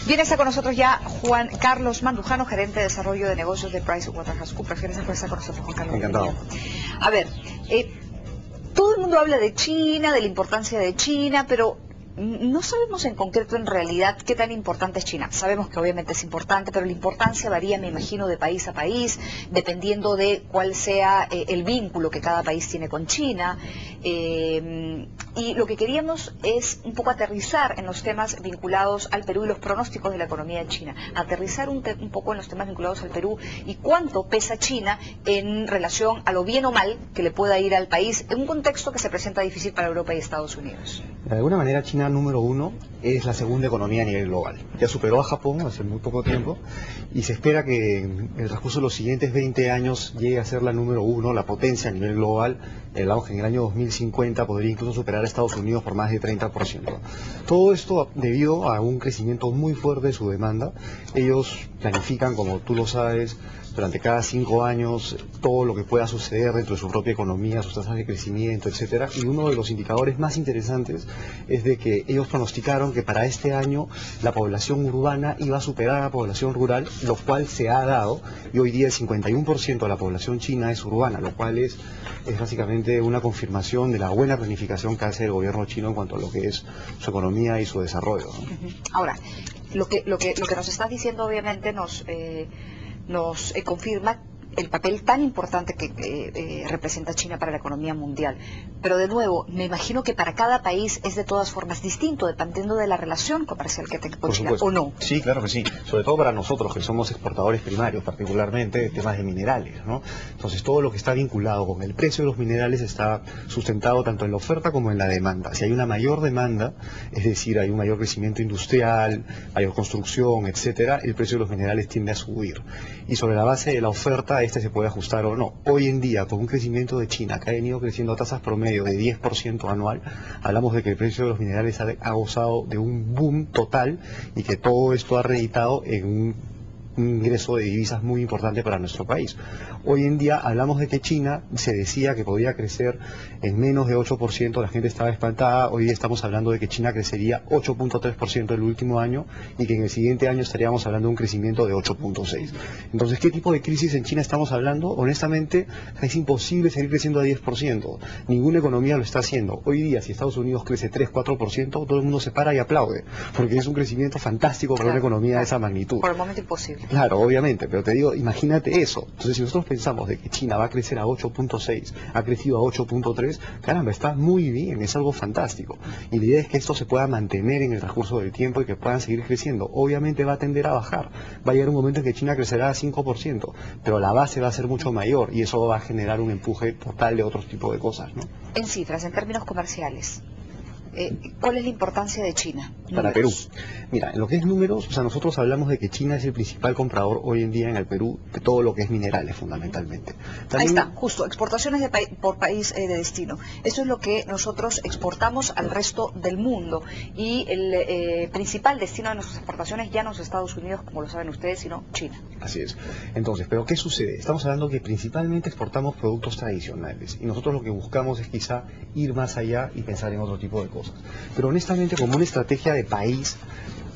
Bien, está con nosotros ya Juan Carlos Mandujano, gerente de desarrollo de negocios de PricewaterhouseCoopers. Gracias por estar con nosotros, Juan Carlos. Encantado. A ver, todo el mundo habla de China, de la importancia de China, pero no sabemos en concreto en realidad qué tan importante es China. Sabemos que obviamente es importante, pero la importancia varía, me imagino, de país a país, dependiendo de cuál sea el vínculo que cada país tiene con China. Y lo que queríamos es un poco aterrizar en los temas vinculados al Perú y los pronósticos de la economía de China. Aterrizar un poco en los temas vinculados al Perú y cuánto pesa China en relación a lo bien o mal que le pueda ir al país en un contexto que se presenta difícil para Europa y Estados Unidos. De alguna manera, China número uno es la segunda economía a nivel global. Ya superó a Japón hace muy poco tiempo y se espera que en el transcurso de los siguientes 20 años llegue a ser la número uno, la potencia a nivel global. El auge en el año 2050 podría incluso superar a Estados Unidos por más de 30%. Todo esto debido a un crecimiento muy fuerte de su demanda. Ellos planifican, como tú lo sabes, durante cada 5 años todo lo que pueda suceder dentro de su propia economía, sus tasas de crecimiento, etcétera. Y uno de los indicadores más interesantes es de que ellos pronosticaron que para este año la población urbana iba a superar a la población rural, lo cual se ha dado, y hoy día el 51% de la población china es urbana, lo cual es básicamente una confirmación de la buena planificación que hace el gobierno chino en cuanto a lo que es su economía y su desarrollo, ¿no? Ahora, lo que nos estás diciendo obviamente nos confirma el papel tan importante que representa China para la economía mundial. Pero de nuevo, me imagino que para cada país es de todas formas distinto, dependiendo de la relación comercial que tenga con China, ¿o no? Sí, claro que sí. Sobre todo para nosotros, que somos exportadores primarios, particularmente de temas de minerales, ¿no? Entonces, todo lo que está vinculado con el precio de los minerales está sustentado tanto en la oferta como en la demanda. Si hay una mayor demanda, es decir, hay un mayor crecimiento industrial, mayor construcción, etcétera, el precio de los minerales tiende a subir. Y sobre la base de la oferta, este se puede ajustar o no. Hoy en día, con un crecimiento de China que ha venido creciendo a tasas promedio de 10% anual, hablamos de que el precio de los minerales ha gozado de un boom total y que todo esto ha reeditado en un ingreso de divisas muy importante para nuestro país. Hoy en día hablamos de que China se decía que podía crecer en menos de 8%, la gente estaba espantada. Hoy día estamos hablando de que China crecería 8.3% el último año y que en el siguiente año estaríamos hablando de un crecimiento de 8.6%. Entonces, ¿qué tipo de crisis en China estamos hablando? Honestamente, es imposible seguir creciendo a 10%. Ninguna economía lo está haciendo. Hoy día, si Estados Unidos crece 3-4%, todo el mundo se para y aplaude, porque es un crecimiento fantástico para una economía de esa magnitud. Por el momento imposible. Claro, obviamente, pero te digo, imagínate eso. Entonces, si nosotros pensamos de que China va a crecer a 8.6, ha crecido a 8.3, caramba, está muy bien, es algo fantástico. Y la idea es que esto se pueda mantener en el transcurso del tiempo y que puedan seguir creciendo. Obviamente va a tender a bajar. Va a llegar un momento en que China crecerá a 5%, pero la base va a ser mucho mayor y eso va a generar un empuje total de otros tipos de cosas, ¿no? En cifras, en términos comerciales, ¿cuál es la importancia de China? Para Perú. Mira, en lo que es números, o sea, nosotros hablamos de que China es el principal comprador hoy en día en el Perú de todo lo que es minerales, fundamentalmente. También... Ahí está, justo, exportaciones por país de destino. Eso es lo que nosotros exportamos al resto del mundo. Y el principal destino de nuestras exportaciones ya no es Estados Unidos, como lo saben ustedes, sino China. Así es. Entonces, ¿pero qué sucede? Estamos hablando que principalmente exportamos productos tradicionales. Y nosotros lo que buscamos es quizá ir más allá y pensar en otro tipo de cosas. Pero honestamente, como una estrategia de país,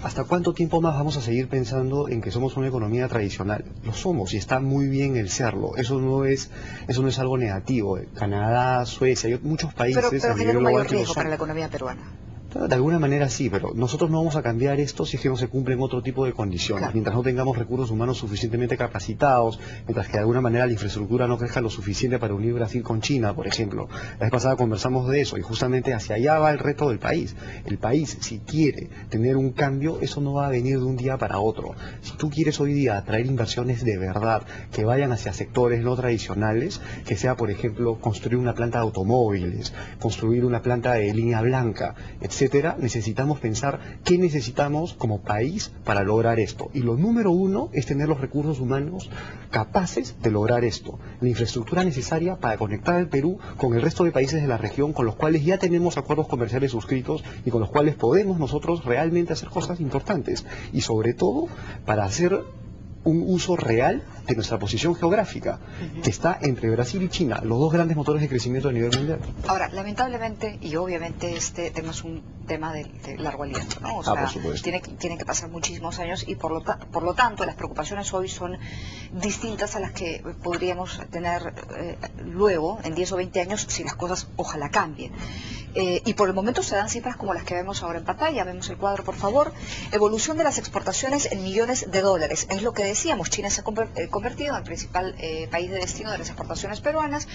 ¿hasta cuánto tiempo más vamos a seguir pensando en que somos una economía tradicional? Lo somos y está muy bien el serlo. Eso no es algo negativo. Canadá, Suecia, hay muchos países pero a nivel genera un global mayor que lo riesgo son. para la economía peruana. De alguna manera sí, pero nosotros no vamos a cambiar esto si es que no se cumplen otro tipo de condiciones. Claro. Mientras no tengamos recursos humanos suficientemente capacitados, mientras que de alguna manera la infraestructura no crezca lo suficiente para unir Brasil con China, por ejemplo. La vez pasada conversamos de eso y justamente hacia allá va el reto del país. El país, si quiere tener un cambio, eso no va a venir de un día para otro. Si tú quieres hoy día atraer inversiones de verdad que vayan hacia sectores no tradicionales, que sea, por ejemplo, construir una planta de automóviles, construir una planta de línea blanca, etcétera, necesitamos pensar qué necesitamos como país para lograr esto. Y lo número uno es tener los recursos humanos capaces de lograr esto. La infraestructura necesaria para conectar al Perú con el resto de países de la región, con los cuales ya tenemos acuerdos comerciales suscritos y con los cuales podemos nosotros realmente hacer cosas importantes. Y sobre todo, para hacer un uso real de nuestra posición geográfica, que está entre Brasil y China, los dos grandes motores de crecimiento a nivel mundial. Ahora, lamentablemente, y obviamente este tema es un tema de largo aliento, ¿no? O Por sea, supuesto. tienen que pasar muchísimos años y por lo tanto las preocupaciones hoy son distintas a las que podríamos tener luego, en 10 o 20 años, si las cosas ojalá cambien. Y por el momento se dan cifras como las que vemos ahora en pantalla. Vemos el cuadro, por favor. Evolución de las exportaciones en millones de dólares. Es lo que decíamos. China se ha convertido en el principal país de destino de las exportaciones peruanas.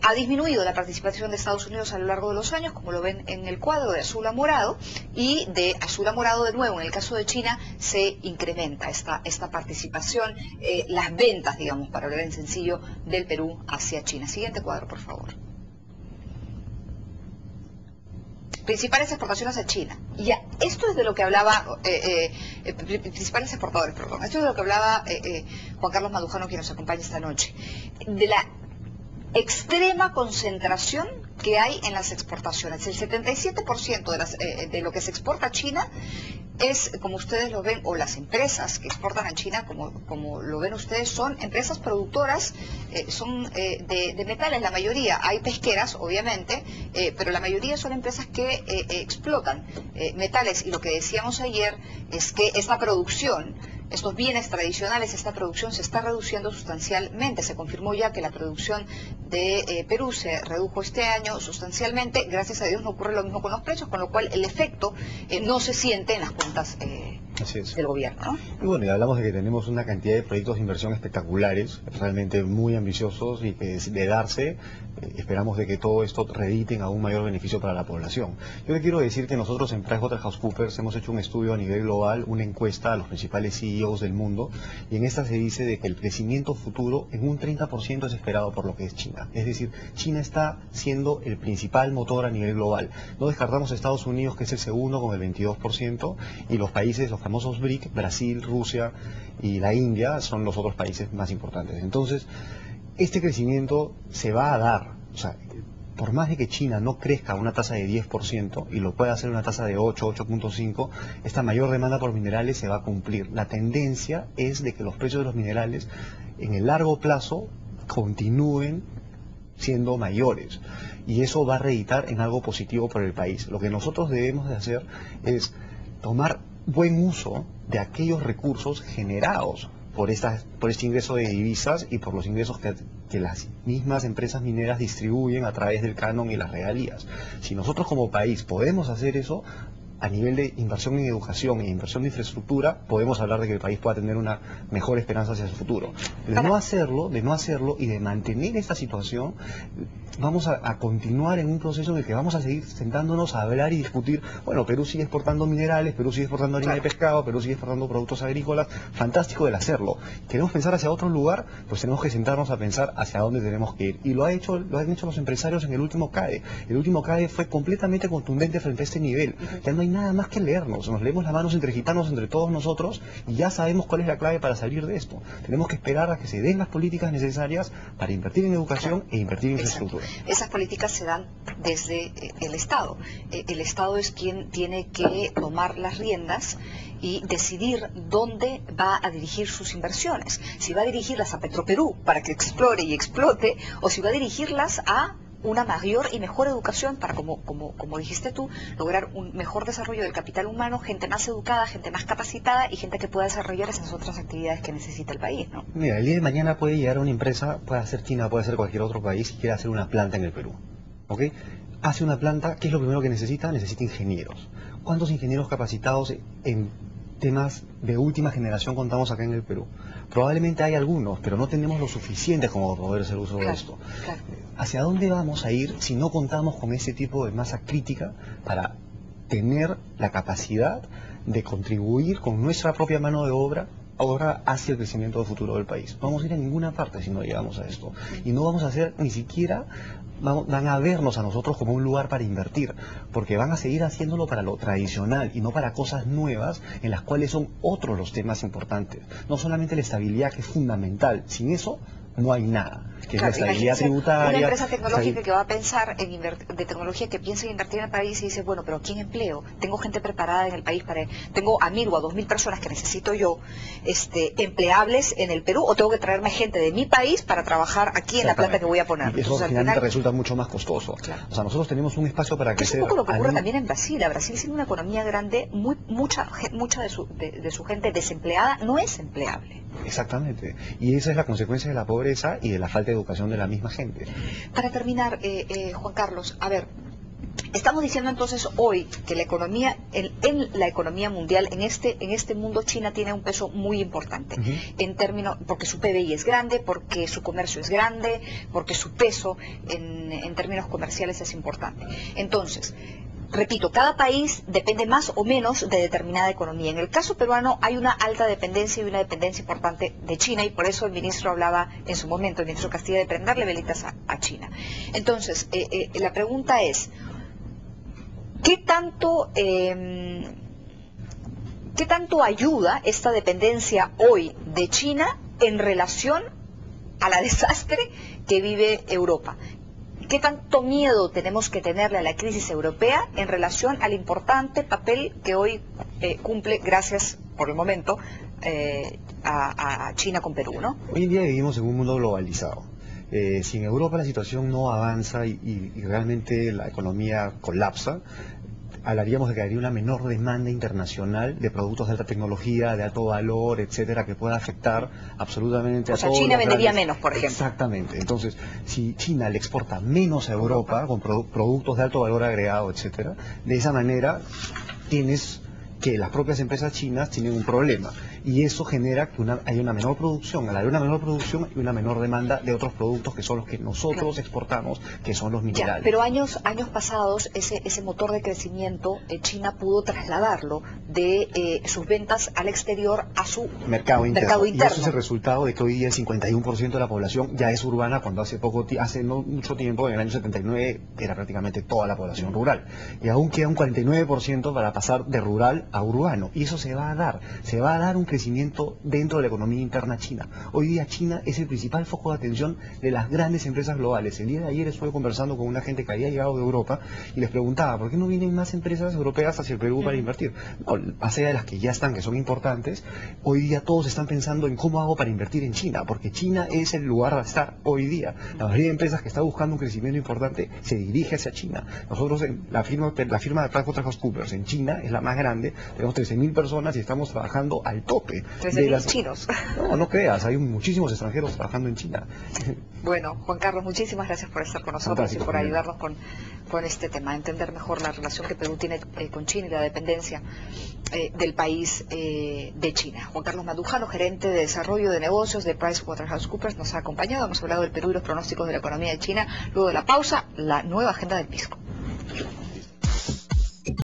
Ha disminuido la participación de Estados Unidos a lo largo de los años, como lo ven en el cuadro, de azul a morado. Y de azul a morado, de nuevo, en el caso de China, se incrementa esta participación, las ventas, digamos, para hablar en sencillo, del Perú hacia China. Siguiente cuadro, por favor. Principales exportaciones a China. Ya, esto es de lo que hablaba, principales exportadores, perdón. Esto es de lo que hablaba Juan Carlos Madujano, quien nos acompaña esta noche. De la extrema concentración que hay en las exportaciones. El 77% de lo que se exporta a China es, como ustedes lo ven, o las empresas que exportan a China, como lo ven ustedes, son empresas productoras, son de metales, la mayoría. Hay pesqueras, obviamente, pero la mayoría son empresas que explotan metales. Y lo que decíamos ayer es que esta producción, estos bienes tradicionales, esta producción se está reduciendo sustancialmente. Se confirmó ya que la producción de Perú se redujo este año sustancialmente. Gracias a Dios no ocurre lo mismo con los precios, con lo cual el efecto no se siente en las cuentas del gobierno, ¿no? Y bueno, y hablamos de que tenemos una cantidad de proyectos de inversión espectaculares, realmente muy ambiciosos, y que de darse, esperamos de que todo esto redite en aún mayor beneficio para la población. Yo le quiero decir que nosotros en PricewaterhouseCoopers hemos hecho un estudio a nivel global, una encuesta a los principales CEOs del mundo, y en esta se dice de que el crecimiento futuro en un 30% es esperado por lo que es China. Es decir, China está siendo el principal motor a nivel global. No descartamos a Estados Unidos, que es el segundo con el 22%, y los países, los famosos BRIC, Brasil, Rusia y la India, son los otros países más importantes. Entonces, este crecimiento se va a dar. O sea, por más de que China no crezca a una tasa de 10% y lo pueda hacer a una tasa de 8, 8.5, esta mayor demanda por minerales se va a cumplir. La tendencia es de que los precios de los minerales en el largo plazo continúen siendo mayores, y eso va a reeditar en algo positivo para el país. Lo que nosotros debemos de hacer es tomar buen uso de aquellos recursos generados por este ingreso de divisas y por los ingresos que las mismas empresas mineras distribuyen a través del canon y las regalías. Si nosotros como país podemos hacer eso, a nivel de inversión en educación e inversión de infraestructura, podemos hablar de que el país pueda tener una mejor esperanza hacia su futuro. De no hacerlo y de mantener esta situación, vamos a continuar en un proceso en el que vamos a seguir sentándonos a hablar y discutir. Bueno, Perú sigue exportando minerales, Perú sigue exportando harina de pescado, Perú sigue exportando productos agrícolas. Fantástico el hacerlo. Queremos pensar hacia otro lugar, pues tenemos que sentarnos a pensar hacia dónde tenemos que ir. Y lo han hecho los empresarios en el último CADE. El último CADE fue completamente contundente frente a este nivel. Ya no hay nada más que leernos. Nos leemos las manos entre gitanos, entre todos nosotros, y ya sabemos cuál es la clave para salir de esto. Tenemos que esperar a que se den las políticas necesarias para invertir en educación e invertir en infraestructura. Esas políticas se dan desde el Estado. El Estado es quien tiene que tomar las riendas y decidir dónde va a dirigir sus inversiones. Si va a dirigirlas a Petroperú para que explore y explote, o si va a dirigirlas a una mayor y mejor educación para, como dijiste tú, lograr un mejor desarrollo del capital humano, gente más educada, gente más capacitada y gente que pueda desarrollar esas otras actividades que necesita el país, ¿no? Mira, el día de mañana puede llegar una empresa, puede ser China, puede ser cualquier otro país, y quiere hacer una planta en el Perú, ¿ok? Hace una planta, ¿qué es lo primero que necesita? Necesita ingenieros. ¿Cuántos ingenieros capacitados en temas de última generación contamos acá en el Perú? Probablemente hay algunos, pero no tenemos lo suficiente como para poder hacer uso de esto. Claro. ¿Hacia dónde vamos a ir si no contamos con ese tipo de masa crítica para tener la capacidad de contribuir con nuestra propia mano de obra ahora hacia el crecimiento futuro del país? No vamos a ir a ninguna parte si no llegamos a esto. Y no vamos a hacer ni siquiera, van a vernos a nosotros como un lugar para invertir, porque van a seguir haciéndolo para lo tradicional y no para cosas nuevas en las cuales son otros los temas importantes. No solamente la estabilidad, que es fundamental, sin eso no hay nada, que es la Claro, estabilidad imagínese tributaria. una empresa tecnológica que va a pensar de tecnología, que piensa en invertir en el país y dice, bueno, pero ¿quién empleo? Tengo gente preparada en el país tengo a 1.000 o a 2.000 personas que necesito yo, empleables en el Perú, o tengo que traerme gente de mi país para trabajar aquí en la planta que voy a poner. Y eso Entonces, finalmente resulta mucho más costoso. Claro. O sea, nosotros tenemos un espacio para Que es crecer. un poco lo que ocurre también en Brasil. A Brasil, siendo una economía grande, mucha de su gente desempleada no es empleable. Exactamente. Y esa es la consecuencia de la pobreza y de la falta de educación de la misma gente. Para terminar, Juan Carlos, a ver, estamos diciendo entonces hoy que la economía, en la economía mundial, en este mundo, China tiene un peso muy importante, en términos, porque su PBI es grande, porque su comercio es grande, porque su peso en términos comerciales es importante. Entonces, repito, cada país depende más o menos de determinada economía. En el caso peruano hay una alta dependencia y una dependencia importante de China, y por eso el ministro hablaba en su momento, el ministro Castilla, de prenderle velitas a China. Entonces, la pregunta es, ¿qué tanto ayuda esta dependencia hoy de China en relación a la desastre que vive Europa? ¿Qué tanto miedo tenemos que tenerle a la crisis europea en relación al importante papel que hoy cumple, gracias por el momento, a China con Perú, ¿no? Hoy en día vivimos en un mundo globalizado. Si en Europa la situación no avanza y realmente la economía colapsa, hablaríamos de que habría una menor demanda internacional de productos de alta tecnología, de alto valor, etcétera, que pueda afectar absolutamente a todos. O sea, China vendería grandes... menos, por ejemplo. Exactamente. Entonces, si China le exporta menos a Europa con productos de alto valor agregado, etcétera, de esa manera tienes que las propias empresas chinas tienen un problema, y eso genera que hay una menor producción. Al haber una menor producción y una menor demanda de otros productos que son los que nosotros exportamos, que son los minerales. Ya, pero años pasados ese motor de crecimiento, China pudo trasladarlo de sus ventas al exterior a su mercado interno. Y eso es el interno. resultado de que hoy día el 51% de la población ya es urbana, cuando hace no mucho tiempo, en el año 79, era prácticamente toda la población rural. Y aún queda un 49% para pasar de rural a urbano. Y eso se va a dar un crecimiento dentro de la economía interna china. Hoy día China es el principal foco de atención de las grandes empresas globales. El día de ayer estuve conversando con una gente que había llegado de Europa y les preguntaba, ¿por qué no vienen más empresas europeas hacia el Perú para invertir? No, más allá de las que ya están, que son importantes, hoy día todos están pensando en cómo hago para invertir en China, porque China es el lugar de estar hoy día. La mayoría de empresas que está buscando un crecimiento importante se dirige hacia China. Nosotros, la firma de PricewaterhouseCoopers en China es la más grande, tenemos 13.000 personas y estamos trabajando al tope. 13.000 chinos. No creas, hay muchísimos extranjeros trabajando en China. Bueno, Juan Carlos, muchísimas gracias por estar con nosotros y por ayudarnos con este tema, a entender mejor la relación que Perú tiene con China y la dependencia del país de China. Juan Carlos Mandujano, gerente de desarrollo de negocios de PricewaterhouseCoopers, nos ha acompañado. Hemos hablado del Perú y los pronósticos de la economía de China. Luego de la pausa, la nueva agenda del Pisco.